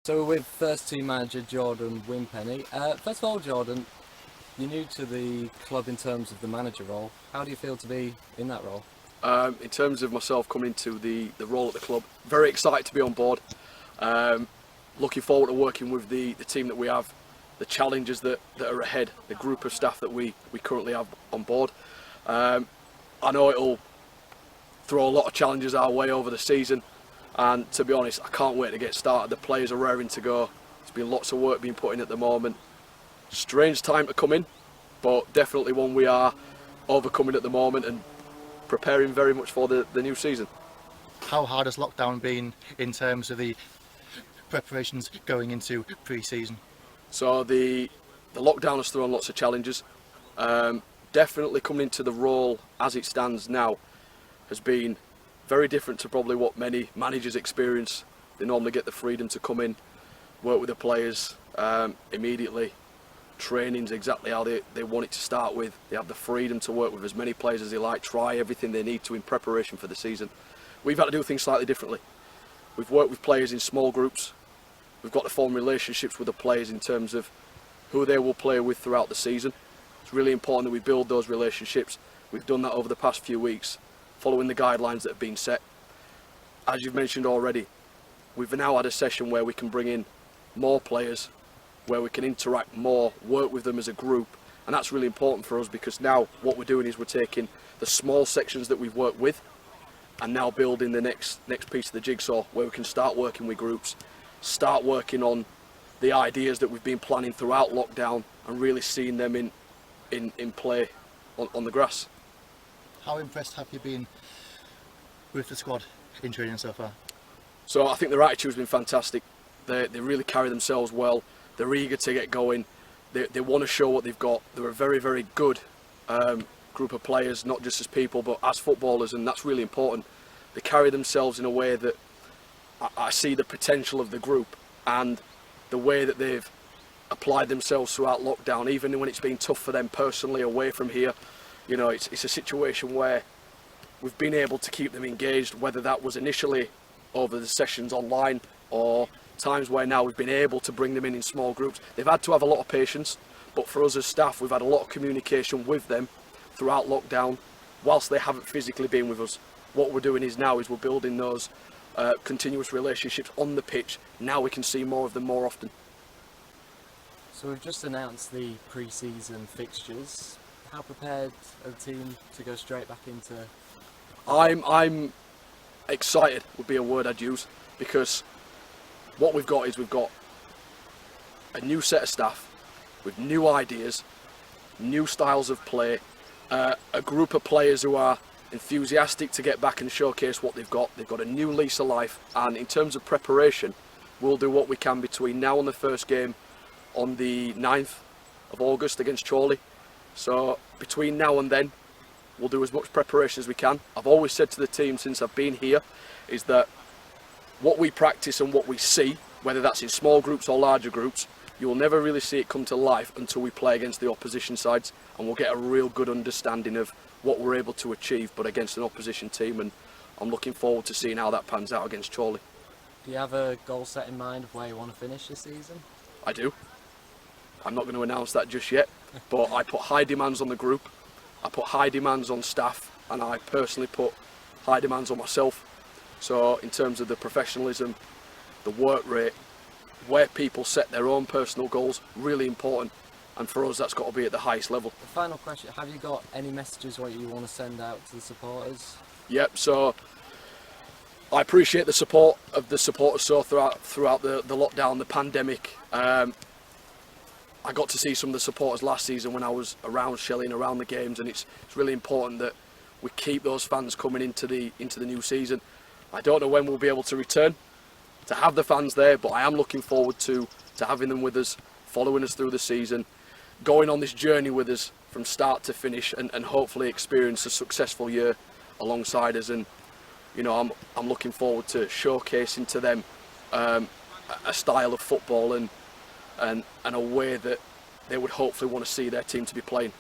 So we're with first team manager Jordan Wimpenny. First of all, Jordan, you're new to the club in terms of the manager role. How do you feel to be in that role? In terms of myself coming into the role at the club, very excited to be on board. Looking forward to working with the team that we have, the challenges that are ahead, the group of staff that we currently have on board. I know it'll throw a lot of challenges our way over the season, and to be honest, I can't wait to get started. The players are raring to go. There's been lots of work being put in at the moment. Strange time to come in, but definitely one we are overcoming at the moment and preparing very much for the new season. How hard has lockdown been in terms of the preparations going into pre-season? So the lockdown has thrown lots of challenges. Definitely coming into the role as it stands now has been very different to probably what many managers experience. They normally get the freedom to come in, work with the players immediately. Training's exactly how they want it to start with. They have the freedom to work with as many players as they like, try everything they need to in preparation for the season. We've had to do things slightly differently. We've worked with players in small groups. We've got to form relationships with the players in terms of who they will play with throughout the season. It's really important that we build those relationships. We've done that over the past few weeks, following the guidelines that have been set. As you've mentioned already, we've now had a session where we can bring in more players, where we can interact more, work with them as a group, and that's really important for us because now what we're doing is we're taking the small sections that we've worked with and now building the next piece of the jigsaw where we can start working with groups, start working on the ideas that we've been planning throughout lockdown and really seeing them in play on the grass. How impressed have you been with the squad in training so far? So I think their attitude's been fantastic. They really carry themselves well. They're eager to get going. They want to show what they've got. They're a very, very good group of players, not just as people, but as footballers, and that's really important. They carry themselves in a way that I see the potential of the group and the way that they've applied themselves throughout lockdown, even when it's been tough for them personally away from here. You know, it's a situation where we've been able to keep them engaged, whether that was initially over the sessions online or times where now we've been able to bring them in small groups. They've had to have a lot of patience, but for us as staff, we've had a lot of communication with them throughout lockdown, whilst they haven't physically been with us. What we're doing now is we're building those continuous relationships on the pitch. Now we can see more of them more often. So we've just announced the pre-season fixtures. How prepared are the team to go straight back into? I'm excited would be a word I'd use, because what we've got is we've got a new set of staff with new ideas, new styles of play, a group of players who are enthusiastic to get back and showcase what they've got. They've got a new lease of life, and in terms of preparation, we'll do what we can between now and the first game on the 9th of August against Chorley. So between now and then, we'll do as much preparation as we can. I've always said to the team since I've been here is that what we practice and what we see, whether that's in small groups or larger groups, you will never really see it come to life until we play against the opposition sides, and we'll get a real good understanding of what we're able to achieve, but against an opposition team, and I'm looking forward to seeing how that pans out against Chorley. Do you have a goal set in mind of where you want to finish this season? I do. I'm not going to announce that just yet, but I put high demands on the group, I put high demands on staff, and I personally put high demands on myself. So in terms of the professionalism, the work rate, where people set their own personal goals, really important. And for us, that's got to be at the highest level. The final question, have you got any messages what you want to send out to the supporters? Yep, so I appreciate the support of the supporters throughout the lockdown, the pandemic. I got to see some of the supporters last season when I was around Shelley and around the games, and it's really important that we keep those fans coming into the new season. I don't know when we'll be able to return to have the fans there, but I am looking forward to having them with us, following us through the season, going on this journey with us from start to finish, and hopefully experience a successful year alongside us. And you know, I'm looking forward to showcasing to them a style of football and a way that they would hopefully want to see their team to be playing.